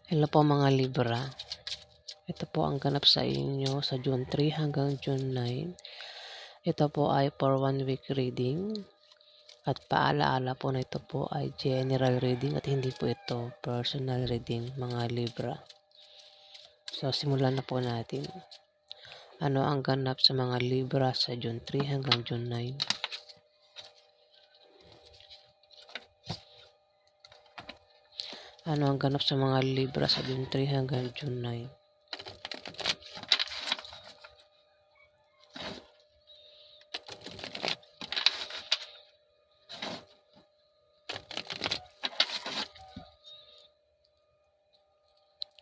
Hello po mga Libra. Ito po ang ganap sa inyo sa June 3 hanggang June 9. Ito po ay for 1 week reading. At paalaala po na ito po ay general reading at hindi po ito personal reading mga Libra. So simulan na po natin. Ano ang ganap sa mga Libra sa June 3 hanggang June 9? Ano ang ganap sa mga Libra sa June 3 hanggang June 9?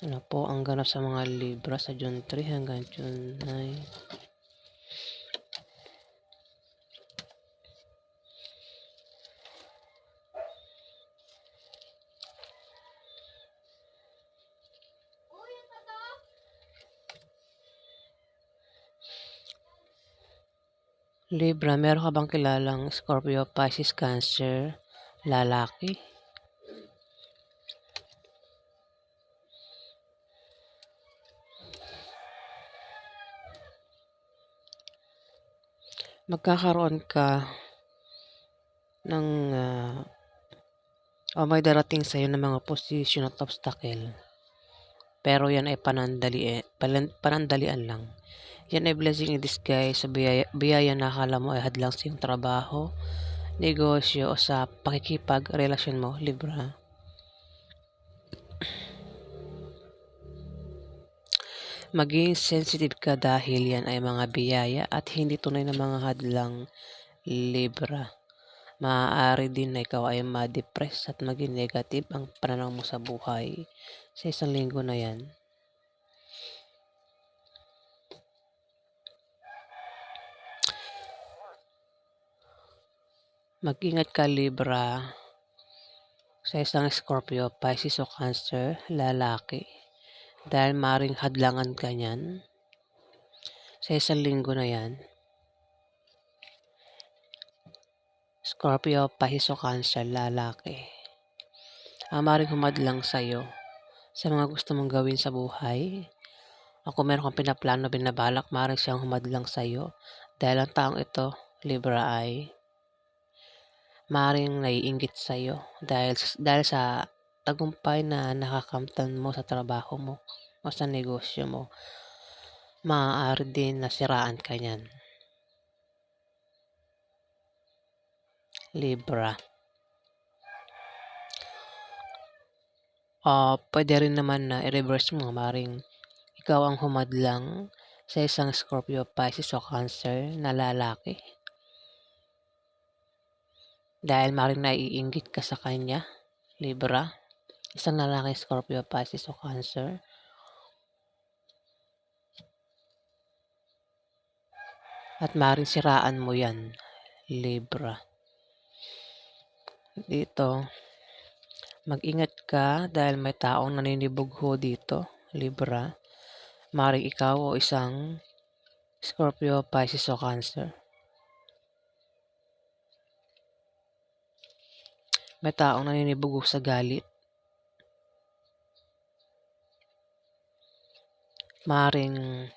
Ano po ang ganap sa mga Libra sa June 3 hanggang June 9? Libra, meron ka bang kilalang Scorpio, Pisces, Cancer, lalaki? Magkakaroon ka ng o may darating sa iyo ng mga position at obstacle. Pero yan ay panandalian lang. Yan ay blessing in disguise sa biyaya na akala mo ay hadlang sa iyong trabaho, negosyo o sa pakikipag-relasyon mo, Libra. Maging sensitive ka dahil yan ay mga biyaya at hindi tunay na mga hadlang, Libra. Maaari din na ikaw ay ma-depress at maging negative ang pananaw mo sa buhay sa isang linggo na yan. Mag-ingat ka, Libra, sa isang Scorpio, Pisces o Cancer, lalaki. Dahil maring hadlangan ka niyan sa isang linggo na yan. Scorpio, Pisces o Cancer, lalaki. Ang maring humadlang sa'yo sa mga gusto mong gawin sa buhay. Ako meron kang pinaplano, binabalak, maring siyang humadlang sa'yo. Dahil ang taong ito, Libra, ay maring naiinggit sa'yo dahil sa tagumpay na nakakamtan mo sa trabaho mo o sa negosyo mo. Maaari din nasiraan ka niyan, Libra. Pwede rin naman na i-reverse mo, maring ikaw ang humadlang sa isang Scorpio, Pisces o Cancer na lalaki. Dahil maring naiinggit ka sa kanya, Libra. Isang lalaki, Scorpio, Pisces o Cancer. At maring siraan mo yan, Libra. Dito, mag-ingat ka dahil may taong naninibugho dito, Libra. Maring ikaw o isang Scorpio, Pisces o Cancer. May taong naninibugho sa galit. Maring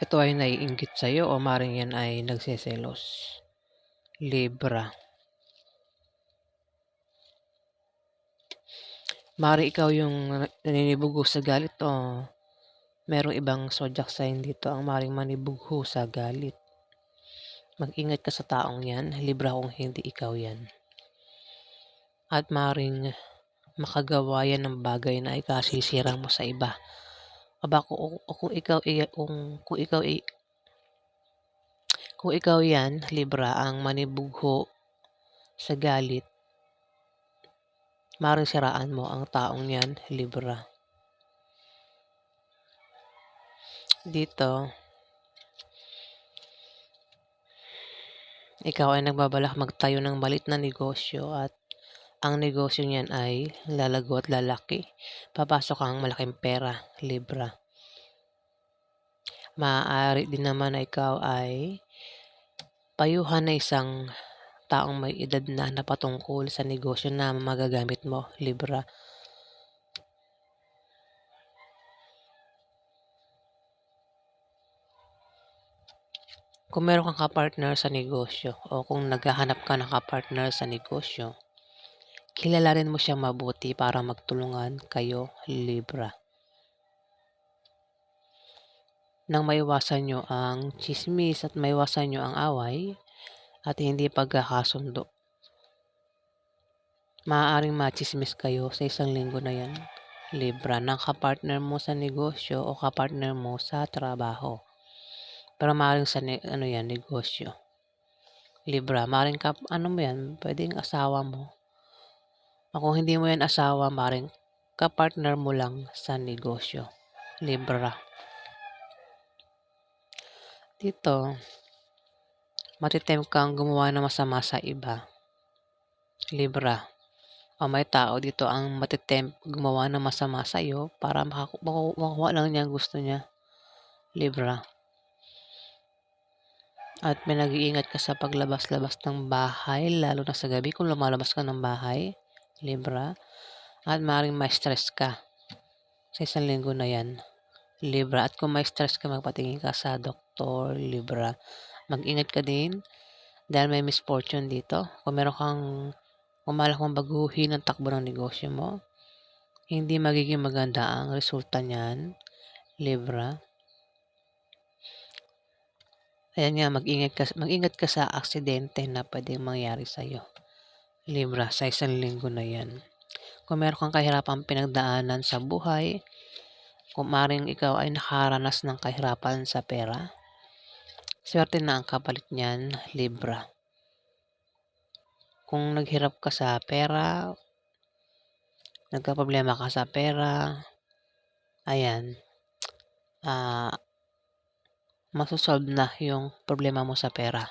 ito ay naiinggit sa'yo o maring yan ay nagseselos, Libra. Maring ikaw yung naninibugho sa galit o merong ibang zodiac sign dito ang maring manibugho sa galit. Mag-ingat ka sa taong yan, Libra, kung hindi ikaw yan. At maring makagawa yan ng bagay na ikasisira mo sa iba. Kung ikaw yan, Libra, ang manibugho sa galit, maring siraan mo ang taong yan, Libra. Dito, ikaw ay nagbabalak magtayo ng malit na negosyo at ang negosyo niyan ay lalago at lalaki. Papasok ang malaking pera, Libra. Maaari din naman na ikaw ay payuhan na isang taong may edad na napatungkol sa negosyo na magagamit mo, Libra. Kung meron kang kapartner sa negosyo o kung naghahanap ka ng kapartner sa negosyo, kilalanin mo siyang mabuti para magtulungan kayo, Libra. Nang maiwasan nyo ang tsismis at maiwasan nyo ang away at hindi pagkakasundo. Maaaring matsismis kayo sa isang linggo na yan, Libra, ng kapartner mo sa negosyo o kapartner mo sa trabaho. Pero maaaring sa negosyo. Libra, maaaring mo yan, pwedeng asawa mo. O kung hindi mo yan asawa, maaaring kapartner mo lang sa negosyo, Libra. Dito, matitempt kang gumawa ng masama sa iba, Libra. O may tao dito ang matitempt gumawa ng masama sa iyo para makuha lang niya ang gusto niya, Libra. At may nag-iingat ka sa paglabas-labas ng bahay, lalo na sa gabi kung lumalabas ka ng bahay, Libra. At maaaring ma-stress ka sa isang linggo na yan, Libra. At kung ma-stress ka, magpatingin ka sa doktor, Libra. Mag-ingat ka din dahil may misfortune dito. Kung malak mong baguhin ang takbo ng negosyo mo, hindi magiging maganda ang resulta niyan, Libra. Ayan nga, mag-ingat ka sa aksidente na pwedeng mangyari sa iyo, Libra, sa isang linggo na yan. Kung meron kang kahirapang pinagdaanan sa buhay, kung maring ikaw ay nakaranas ng kahirapan sa pera, swerte na ang kapalit niyan, Libra. Kung naghirap ka sa pera, nagkaproblema ka sa pera, ayan, masosolve na yung problema mo sa pera,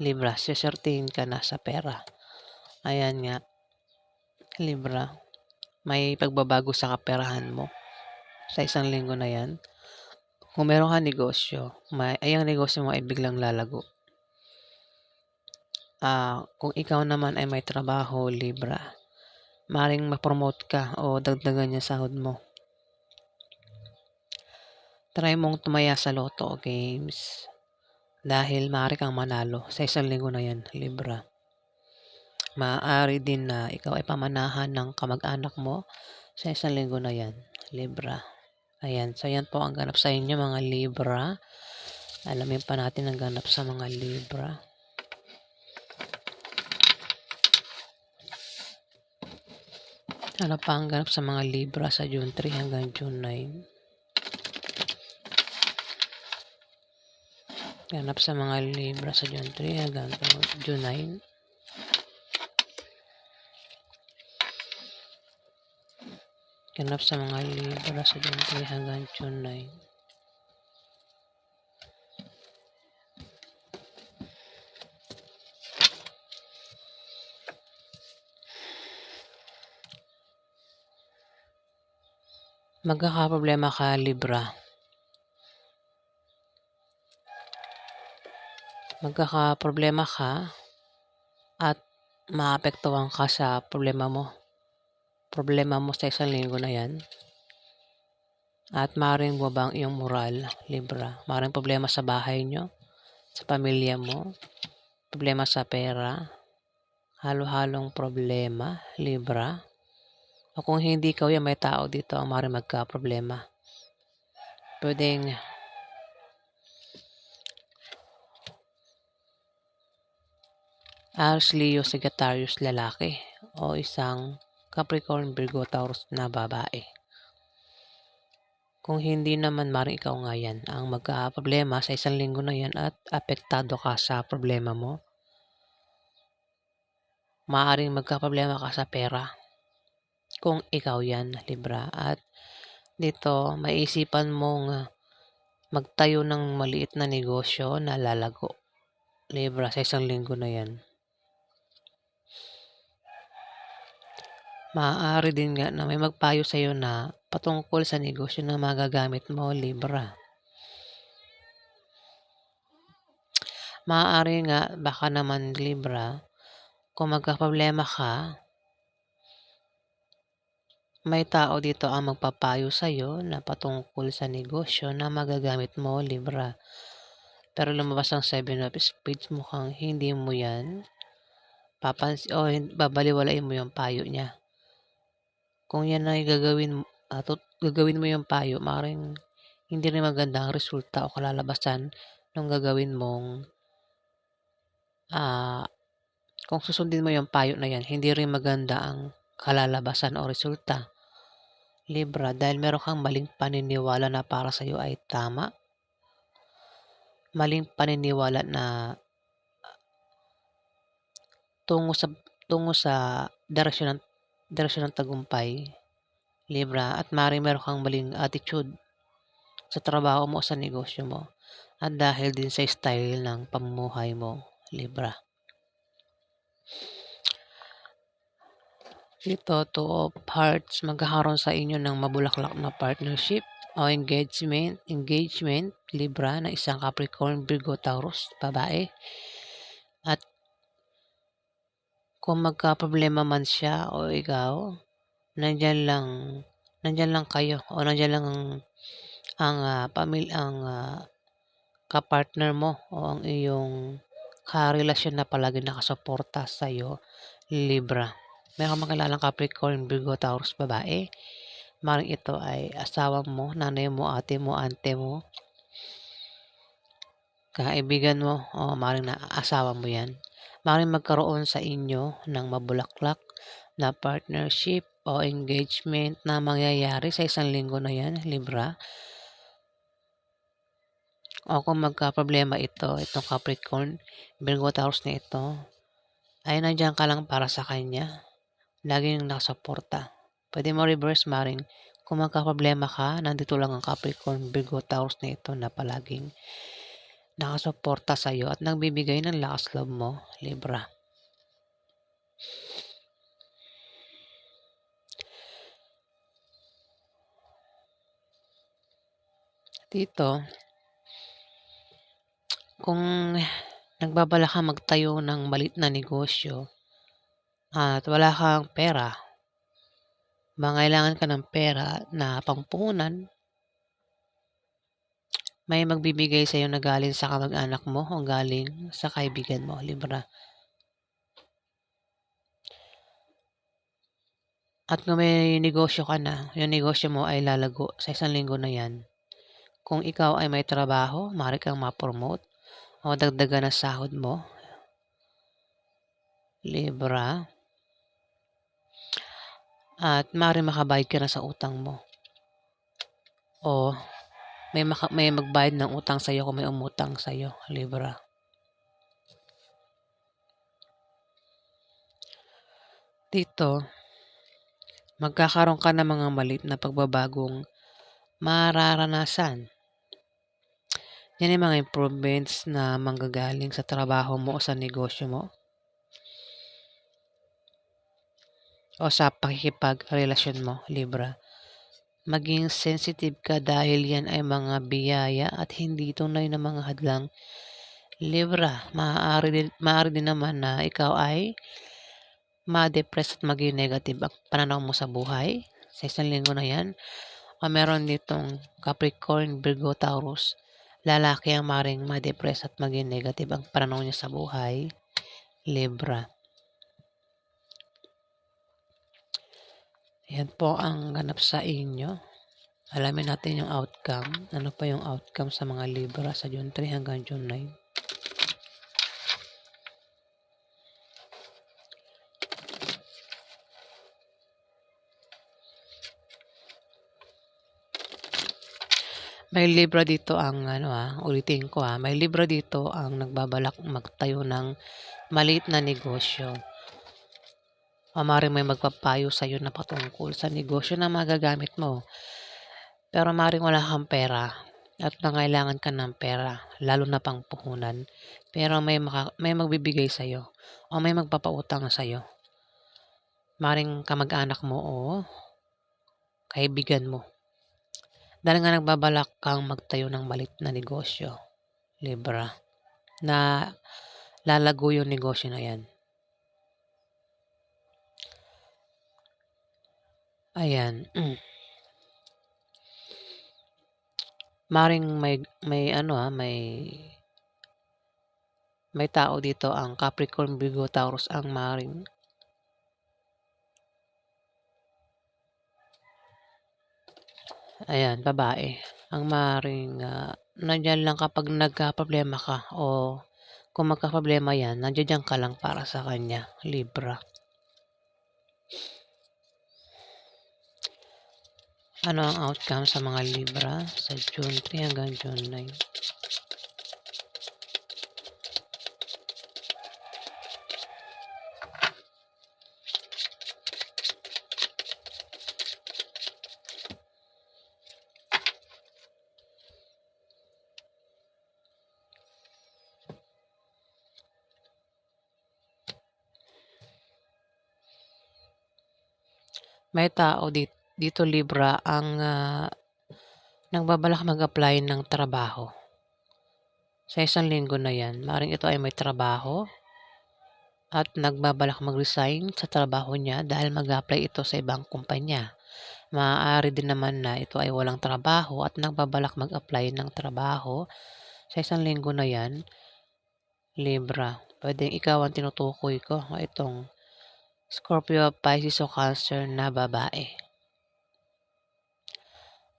Libra. Sisertihin ka na sa pera. Ayan nga, Libra. May pagbabago sa kaperahan mo sa isang linggo na yan. Kung meron ka negosyo, ang negosyo mo ay biglang lalago. Kung ikaw naman ay may trabaho, Libra, maaaring ma-promote ka o dagdagan niya sahod mo. Try mong tumaya sa Lotto games dahil maaari kang manalo sa isang linggo na yan, Libra. Maaari din na ikaw ay pamanahan ng kamag-anak mo sa isang linggo na yan, Libra. Ayan, so yan po ang ganap sa inyo mga Libra. Alamin pa natin ang ganap sa mga Libra. Ano pa ang ganap sa mga Libra sa June 3 hanggang June 9? Ganap sa mga Libra sa June 3 hanggang June 9. Ganap sa mga Libra sa June 3 hanggang June 9. Magkakaproblema ka, Libra. Magkakaproblema ka at maapektuhan ka sa problema mo sa isang linggo na yan. At maaaring bumaba ang iyong moral, Libra. Maaaring problema sa bahay nyo, sa pamilya mo, problema sa pera, halo-halong problema, Libra. O kung hindi ikaw yan, may tao dito ang maaaring magka-problema. Pwedeng Aries, Leo, Sagittarius lalaki o isang Capricorn, Virgo, Taurus na babae. Kung hindi naman, maaaring ikaw nga yan ang magka-problema sa isang linggo na yan at apektado ka sa problema mo. Maaaring magka-problema ka sa pera kung ikaw yan, Libra. At dito, maiisipan mong magtayo ng maliit na negosyo na lalago, Libra, sa isang linggo na yan. Maaari din nga na may magpayo sa iyo na patungkol sa negosyo na magagamit mo, Libra. Maaari nga, baka naman, Libra, kung magkaproblema ka, may tao dito ang magpapayo sa iyo na patungkol sa negosyo na magagamit mo, Libra. pero lumabas ang 7 of Spades, mukhang hindi mo yan o babalewalain mo yung payo niya. Kung yan ay gagawin mo yung payo, maaaring hindi rin maganda ang resulta o kalalabasan nung gagawin mong, kung susundin mo yung payo na yan, hindi rin maganda ang kalalabasan o resulta, Libra, dahil meron kang maling paniniwala na para sa'yo ay tama. Maling paniniwala na tungo sa direksyon ng tagumpay, Libra, at maaaring meron kang maling attitude sa trabaho mo o sa negosyo mo at dahil din sa style ng pamumuhay mo, Libra. Dito, Two of Hearts, magkakaroon sa inyo ng mabulaklak na partnership o engagement, Libra, na isang Capricorn, Virgo, Taurus, babae. At kung magkaproblema man siya o ikaw, nandyan lang kayo o nandyan lang ang kapartner mo o ang iyong karelasyon na palagi nakasuporta sa'yo, Libra. Meron kang makilalang Capricorn, Virgo, Taurus, babae. Maring ito ay asawa mo, nanay mo, ate mo, ante mo, kaibigan mo, o maring na asawa mo yan. Maring magkaroon sa inyo ng mabulaklak na partnership o engagement na mangyayari sa isang linggo na yan, Libra. O kung magka-problema itong Capricorn, Virgo, Taurus na ito, ay nandiyan ka lang para sa kanya. Laging nakasuporta. Pwede mo reverse, maring kung magka-problema ka, nandito lang ang Capricorn, Virgo, Taurus na ito na palaging nakasuporta sa'yo at nagbibigay ng lakas loob mo, Libra. Dito, kung nagbabala ka magtayo ng maliit na negosyo at wala kang pera, mangailangan ka ng pera na pampuhunan, may magbibigay sa iyo na galing sa kamag-anak mo o galing sa kaibigan mo, Libra. At kung may negosyo ka na, yung negosyo mo ay lalago sa isang linggo na yan. Kung ikaw ay may trabaho, maaari kang ma-promote o dagdagan ang sahod mo, Libra. At maaari makabayad ka na sa utang mo. O may magbayad ng utang sa iyo kung may umutang sa iyo, Libra. Dito, magkakaroon ka ng mga maliit na pagbabagong mararanasan. Yan ay mga improvements na manggagaling sa trabaho mo o sa negosyo mo o sa pakikipagrelasyon mo, Libra. Maging sensitive ka dahil yan ay mga biyaya at hindi tunay na mga hadlang, Libra. Maaari din naman na ikaw ay ma-depress at maging negative ang pananaw mo sa buhay sa isang linggo na yan. O meron ditong Capricorn, Virgo, Taurus, lalaki ang maring ma-depress at maging negative ang pananaw niya sa buhay, Libra. Yan po ang ganap sa inyo. Alamin natin yung outcome. Ano pa yung outcome sa mga Libra sa June 3 hanggang June 9. May Libra dito ang ulitin ko may Libra dito ang nagbabalak magtayo ng maliit na negosyo. O maaaring may magpapayo sa iyo na patungkol sa negosyo na magagamit mo. Pero maaaring wala kang pera at nangailangan ka ng pera, lalo na pang puhunan. Pero may magbibigay sa iyo o may magpapautang sa iyo. Maaaring kamag-anak mo o kaibigan mo. Dahil nga nagbabalak kang magtayo ng maliit na negosyo, Libra, na lalago yung negosyo na yan. Ayan. Maring may May tao dito ang Capricorn, Virgo, Taurus ang maring. Ayan, babae. Ang maring nandiyan lang kapag nagkaproblema ka o kung magkaproblema yan, nandiyan ka lang para sa kanya, Libra. Ano ang outcome sa mga Libra sa June 3 hanggang June 9? May tao dito Libra ang nagbabalak mag-apply ng trabaho. Sa isang linggo na yan, maaaring ito ay may trabaho at nagbabalak mag-resign sa trabaho niya dahil mag-apply ito sa ibang kumpanya. Maaari din naman na ito ay walang trabaho at nagbabalak mag-apply ng trabaho. Sa isang linggo na yan, Libra, pwedeng ikaw ang tinutukoy ko, itong Scorpio, Pisces o Cancer na babae.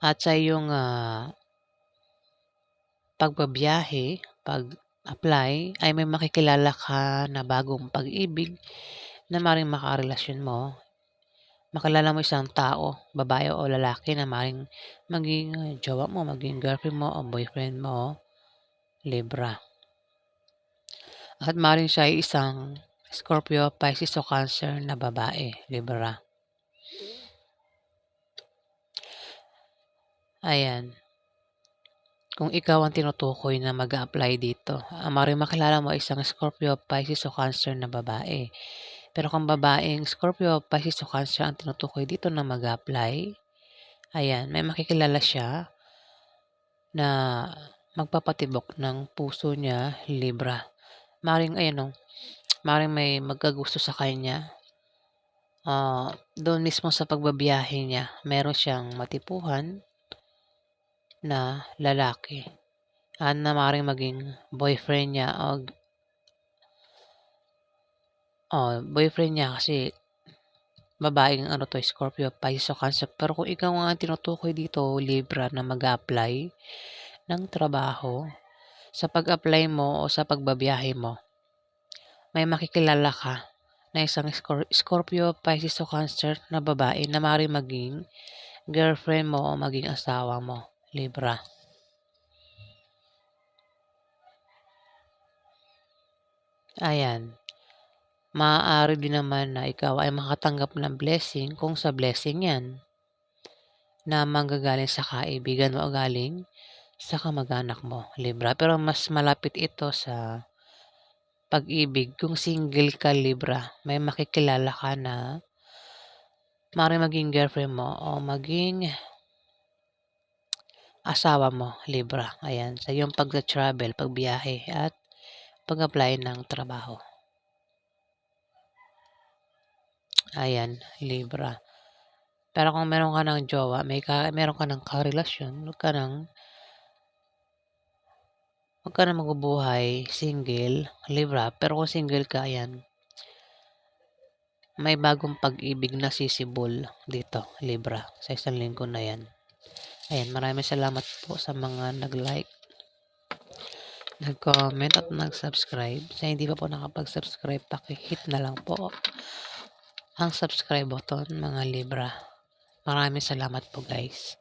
At sa iyong pagbabiyahe, pag-apply, ay may makikilala ka na bagong pag-ibig na maaaring makarelasyon mo. Makilala mo isang tao, babae o lalaki na maaaring maging jowa mo, maging girlfriend mo o boyfriend mo, Libra. At maaaring siya ay isang Scorpio, Pisces o Cancer na babae, Libra. Ayan. Kung ikaw ang tinutukoy na mag-a-apply dito, maaaring makilala mo isang Scorpio, Pisces o Cancer na babae. Pero kung babaeng Scorpio, Pisces o Cancer ang tinutukoy dito na mag-a-apply, ayan, may makikilala siya na magpapatibok ng puso niya, Libra. Maaaring may magkagusto sa kanya. Doon mismo sa pagbabiyahe niya, meron siyang matipuhan na lalaki na maaaring maging boyfriend niya boyfriend niya kasi babaeng Scorpio, Pisces o Cancer. Pero kung ikaw ang tinutukoy dito, Libra, na mag-apply ng trabaho, sa pag-apply mo o sa pagbabiyahe mo, may makikilala ka na isang Scorpio, Pisces o Cancer na babae na maaaring maging girlfriend mo o maging asawa mo, Libra. Ayan. Maaari din naman na ikaw ay makatanggap ng blessing kung sa blessing yan na manggagaling sa kaibigan mo o galing sa kamag-anak mo, Libra. Pero mas malapit ito sa pag-ibig. Kung single ka, Libra, may makikilala ka na maaaring maging girlfriend mo o maging asawa mo, Libra. Ayan, sa iyong pag-travel, pagbiyahe at pag-apply ng trabaho. Ayan, Libra. Pero kung meron ka ng jowa, meron ka ng karelasyon, huwag ka nang magbubuhay single, Libra. Pero kung single ka, ayan, may bagong pag-ibig na sisibol dito, Libra, sa isang linggo na yan. Ayan, maraming salamat po sa mga nag-like, nag-comment at nag-subscribe. Sa hindi pa po nakapag-subscribe, paki-hit na lang po ang subscribe button, mga Libra. Maraming salamat po, guys.